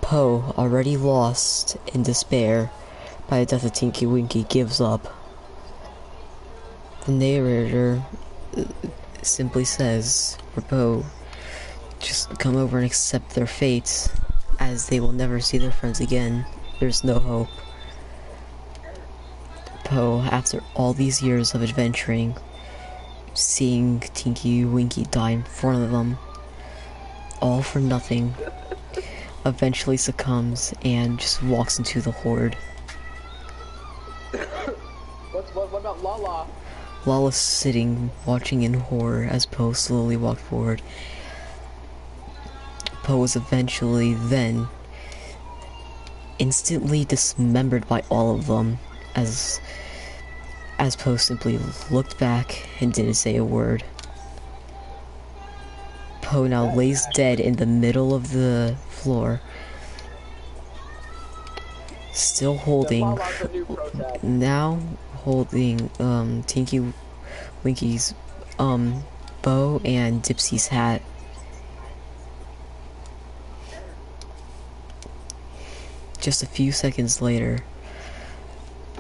Po, already lost in despair by the death of Tinky Winky, gives up. The narrator simply says for Po, just come over and accept their fate, as they will never see their friends again. There's no hope. Po, after all these years of adventuring, seeing Tinky Winky die in front of them, all for nothing, eventually succumbs and just walks into the horde. What about Lala? Lala's sitting, watching in horror as Po slowly walked forward. Po was eventually then instantly dismembered by all of them, as Po simply looked back and didn't say a word. Po now lays dead in the middle of the floor, still holding, Lala's the new protagonist. now holding Tinky Winky's bow and Dipsy's hat. Just a few seconds later,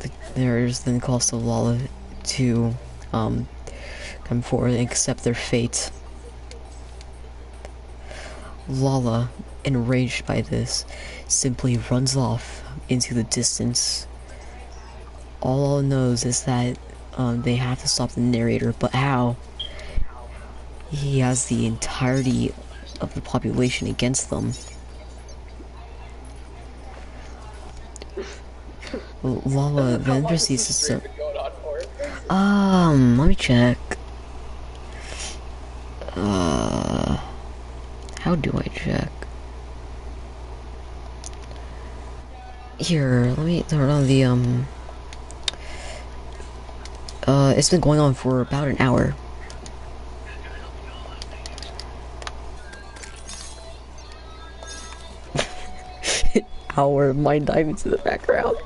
the narrators then calls to Lala to come forward and accept their fate. Lala, enraged by this, simply runs off into the distance. All Lala knows is that they have to stop the narrator, but how? He has the entirety of the population against them. Lava then How long has proceeds to this stream been going on for? let me check. How do I check? Here, let me turn on the, it's been going on for about an hour. Hour of mind dive into the background.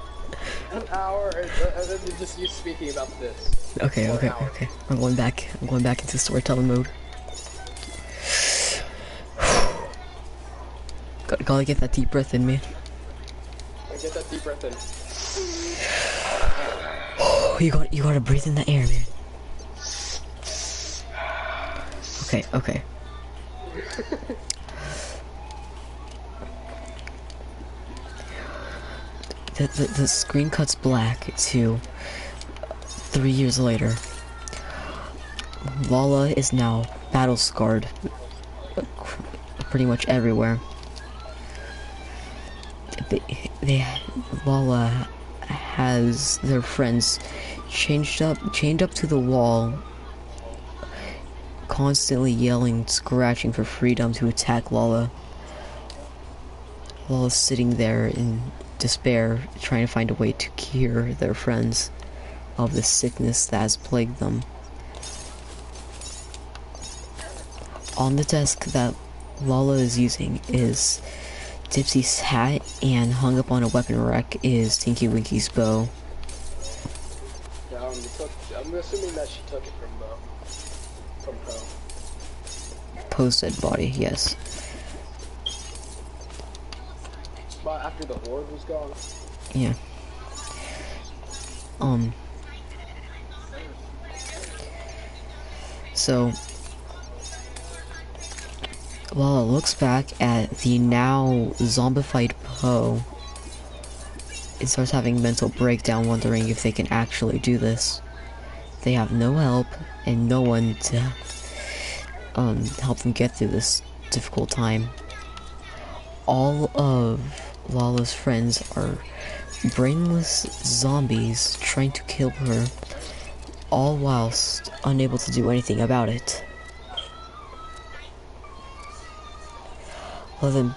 An hour, and then just you speaking about this. Okay, For an okay, hour. okay. I'm going back into storytelling mode. Gotta get that deep breath in me. Get that deep breath in. Oh, you gotta breathe in the air, man. Okay, okay. The screen cuts black to 3 years later. Lala is now battle scarred pretty much everywhere. Lala has their friends chained up to the wall, constantly yelling, scratching for freedom to attack Lala. Lala's sitting there in despair, trying to find a way to cure their friends of the sickness that has plagued them. On the desk that Lala is using is Dipsy's hat, and hung up on a weapon rack is Tinky Winky's bow. Yeah, I'm assuming that she took it from Poe. Poe's dead body, yes. But after the horde was gone. Yeah. So Lala looks back at the now zombified Poe and starts having mental breakdown, wondering if they can actually do this. They have no help and no one to help them get through this difficult time. All of Lala's friends are brainless zombies trying to kill her, all whilst unable to do anything about it. Lala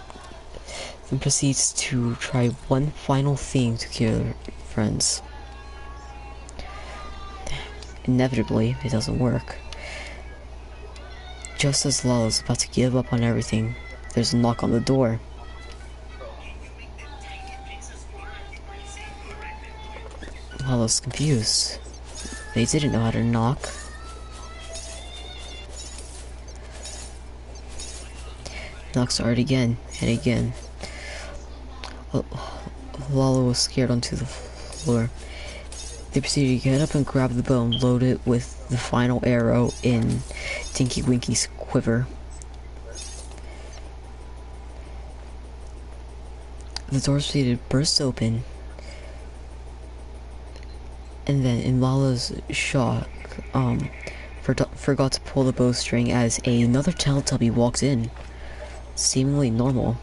then proceeds to try one final thing to cure her friends. Inevitably, it doesn't work. Just as Lala's about to give up on everything, there's a knock on the door. Lala's confused. They didn't know how to knock. Knock started again and again. Lala was scared onto the floor. They proceeded to get up and grab the bow and load it with the final arrow in Tinky Winky's quiver. The doors proceeded to burst open, and then in Lala's shock, forgot to pull the bowstring as another Teletubby walked in, seemingly normal,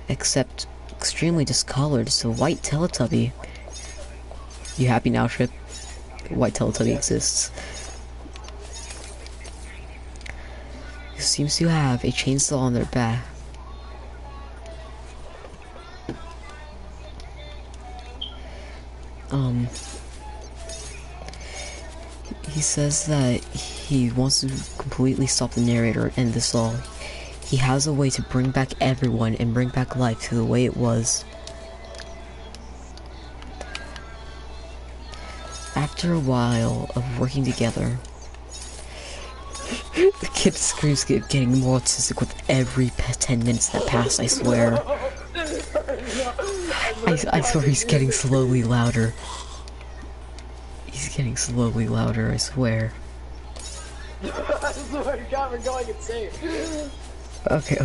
except extremely discolored. It's a white Teletubby. You happy now, Trip? White Teletubby exists. He seems to have a chainsaw on their back. He says that he wants to completely stop the narrator and end this all. He has a way to bring back everyone and bring back life to the way it was. After a while of working together, the kid screams, getting more autistic with every 10 minutes that pass, I swear. I swear he's getting slowly louder. He's getting slowly louder, I swear. I swear to God, we're going insane. Okay.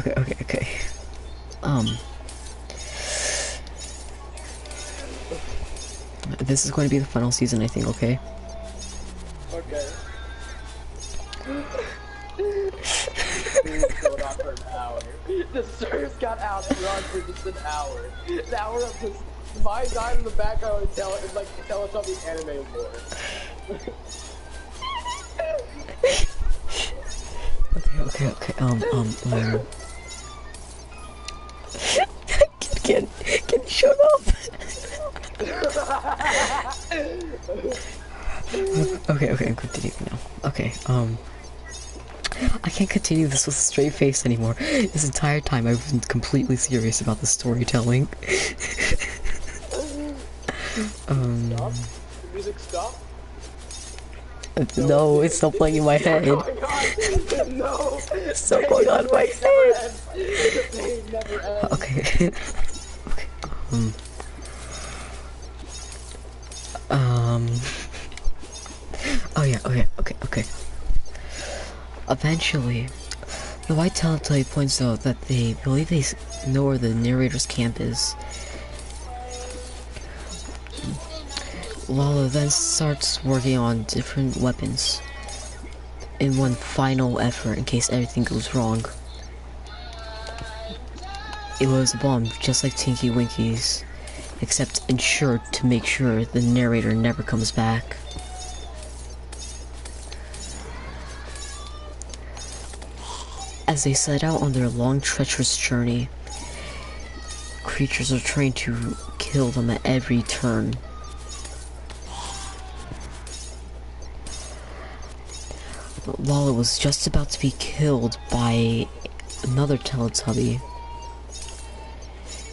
This is going to be the final season, I think, okay? Okay. It's going on for an hour. The servers got outrun for just an hour. An hour of just Mine died in the background and tell us something anime lore. Okay. Can you shut up? Okay, I'm continuing now. Okay, I can't continue this with a straight face anymore. This entire time I've been completely serious about the storytelling. Stop. The music stop. No, it's still playing in my head. Oh my god, no. It's still going on in my head. The pain never ends. Okay. Oh yeah, okay. Eventually, the White Teletubby points out that they believe they know where the narrator's camp is. Lala then starts working on different weapons in one final effort in case everything goes wrong. It was a bomb just like Tinky Winky's, except insured to make sure the narrator never comes back. As they set out on their long, treacherous journey, creatures are trying to kill them at every turn. Lala was just about to be killed by another Teletubby,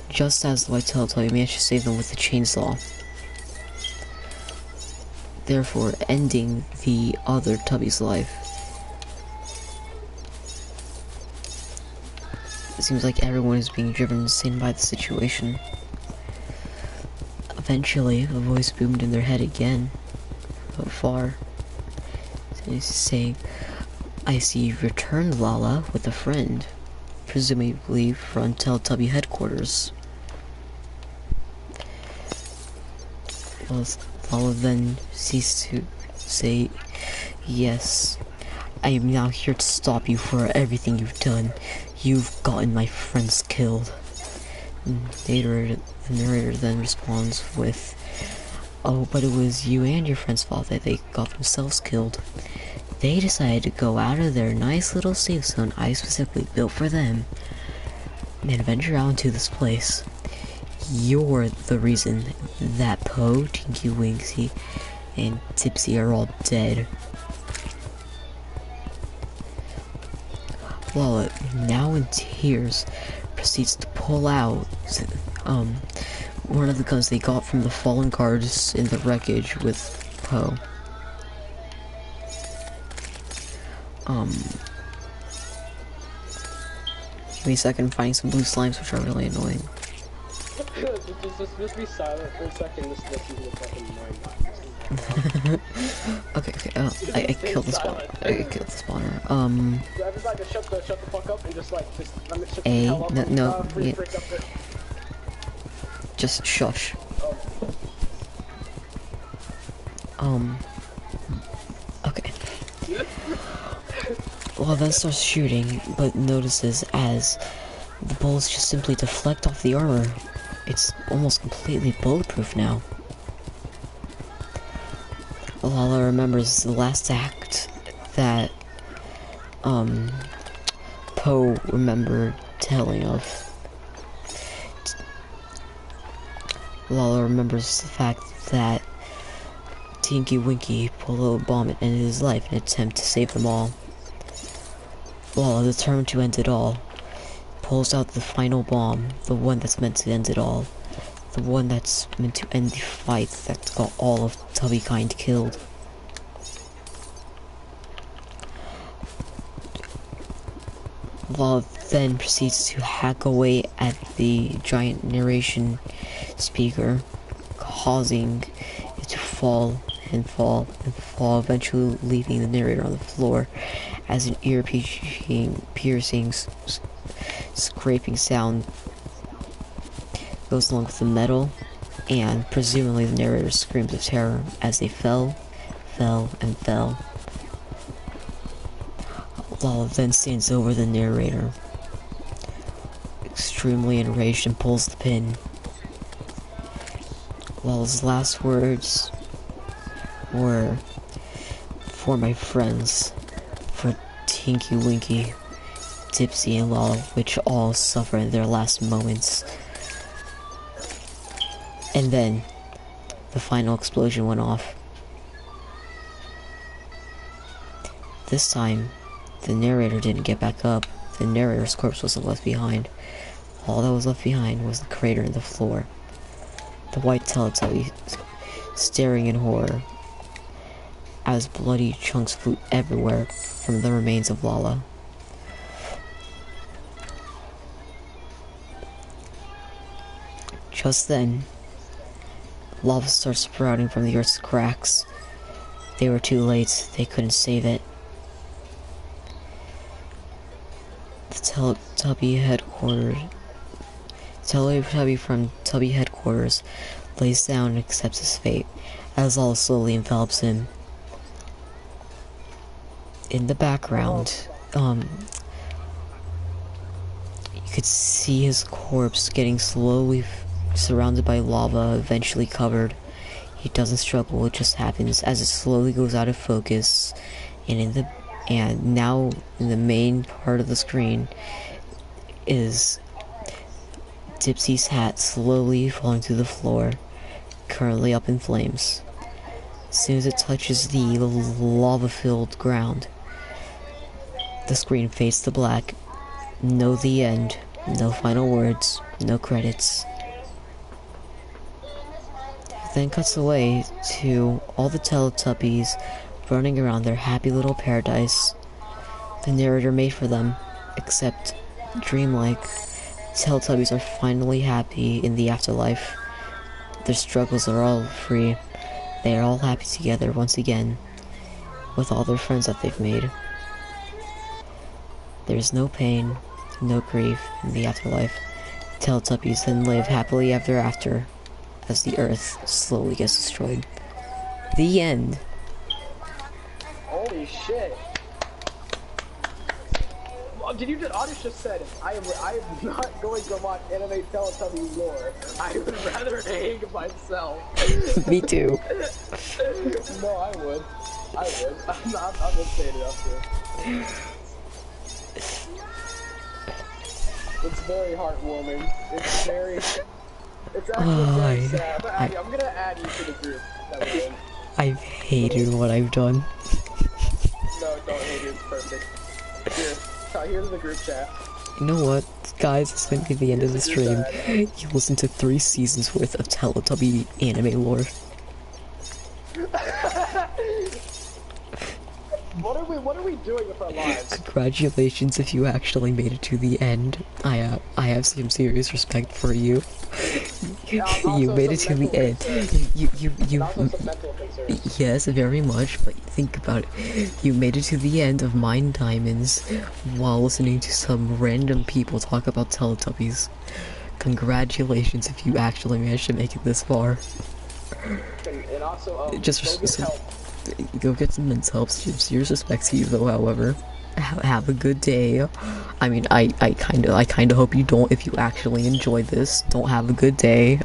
just as the White Teletubby managed to save them with the chainsaw, therefore ending the other Tubby's life. It seems like everyone is being driven insane by the situation. Eventually, a voice boomed in their head again, but far. He's saying, "I see you've returned, Lala, with a friend, presumably from Teletubby headquarters." Lala then ceased to say, "Yes, I am now here to stop you for everything you've done. You've gotten my friends killed." The narrator then responds with, "Oh, but it was you and your friend's fault that they got themselves killed. They decided to go out of their nice little safe zone I specifically built for them and venture out into this place. You're the reason that Po, Tinky Winky, and Tipsy are all dead." Lala, now in tears, proceeds to pull out one of the guns they got from the fallen guards in the wreckage with Po. Give me a second, I'm finding some blue slimes which are really annoying. Just be silent for a second. This is a fucking annoying. Okay, I killed the spawner. I killed the spawner. Everybody just shut the fuck up and just let me shut A, the hell up. no, Freak yeah. up there. Just shush. Okay. Well, then starts shooting, but notices as the bullets just simply deflect off the armor. It's almost completely bulletproof now. Lala remembers the last act that, Po remembered telling of. Lala remembers the fact that Tinky Winky pulled a bomb and ended his life in an attempt to save them all. Lala, determined to end it all, pulls out the final bomb, the one that's meant to end it all, the one that's meant to end the fight that got all of Tubbykind killed. Lala then proceeds to hack away at the giant narration speaker, causing it to fall and fall and fall, eventually leaving the narrator on the floor as an ear-piercing scraping sound goes along with the metal, and presumably the narrator's screams of terror as they fell, and fell. Lala then stands over the narrator, extremely enraged, and pulls the pin. Lala's last words were for my friends, for Tinky Winky, Dipsy, and Lala, which all suffer in their last moments. And then the final explosion went off. This time, the narrator didn't get back up. The narrator's corpse wasn't left behind. All that was left behind was the crater in the floor. The white Teletubby staring in horror as bloody chunks flew everywhere from the remains of Lala. Just then, lava started sprouting from the earth's cracks. They were too late. They couldn't save it. The Teletubby from Tubby headquarters lays down and accepts his fate as Lala slowly envelops him. In the background, you could see his corpse getting slowly surrounded by lava, eventually covered. He doesn't struggle, it just happens as it slowly goes out of focus, and now in the main part of the screen is Dipsy's hat slowly falling to the floor, currently up in flames. As soon as it touches the lava-filled ground, the screen fades to black. No the end, no final words, no credits. It then cuts away to all the Teletubbies running around their happy little paradise the narrator made for them, except dreamlike. Teletubbies are finally happy in the afterlife. Their struggles are all free. They are all happy together once again, with all their friends that they've made. There's no pain, no grief in the afterlife. Teletubbies then live happily ever after, as the earth slowly gets destroyed. The end. Holy shit. Well, did you just, Oddish just said, I am not going to watch anime Teletubbies lore. I would rather hang myself. Me too. No, I would. I'm just saying it up here. It's very heartwarming. It's actually very sad. I'm gonna add you to the group that we're in. I've hated what I've done. No, don't hate it. It's perfect. Here's the group chat. You know what, guys, it's gonna be the end of the stream. You listened to 3 seasons worth of Teletubby anime lore. What are we doing with our lives? Congratulations if you actually made it to the end. I have some serious respect for you. You made it to the end. You yes, very much, but think about it. You made it to the end of Mind Diamonds while listening to some random people talk about Teletubbies. Congratulations if you actually managed to make it this far. And also, go get some men's help. Serious respect to you though, however. Have a good day. I mean, I kinda hope you don't, if you actually enjoy this. Don't have a good day.